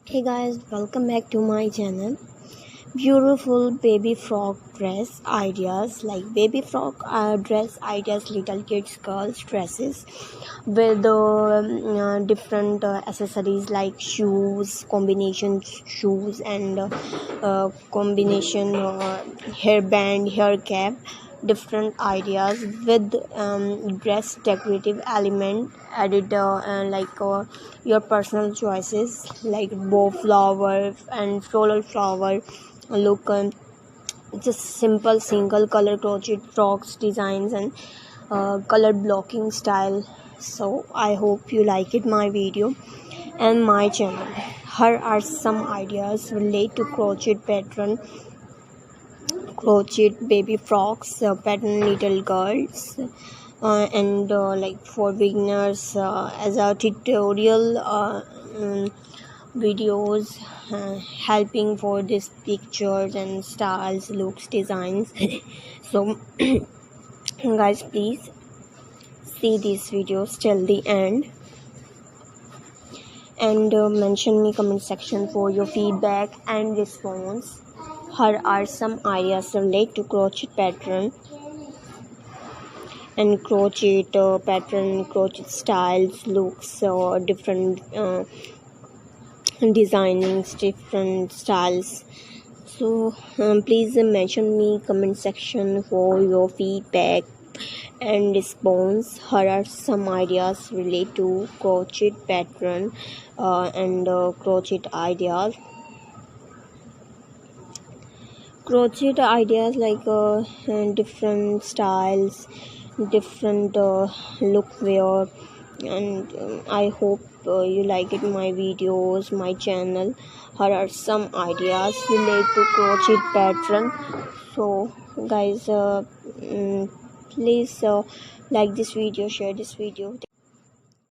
Hey guys, welcome back to my channel. Beautiful baby frock dress ideas, like baby frock dress ideas, little kids girls dresses with different accessories like shoes, combination shoes, and combination hairband, hair cap, different ideas with dress decorative element added, your personal choices like bow flower and floral flower look, just simple single color crochet frocks designs and color blocking style. So I hope you like it my video and my channel. Here are some ideas relate to crochet pattern, crochet baby frocks, pattern little girls, and like for beginners, as a tutorial videos helping for this pictures and styles, looks, designs. So guys, please see these videos till the end and mention me comment section for your feedback and response. Here are some ideas relate to crochet pattern and crochet pattern, crochet styles, looks, different designings, different styles. So please mention me comment section for your feedback and response. Here are some ideas relate to crochet pattern and crochet ideas. Crochet ideas like different styles, different look wear, and I hope you like it my videos, my channel. Here are some ideas relate to crochet pattern. So guys, please like this video, share this video.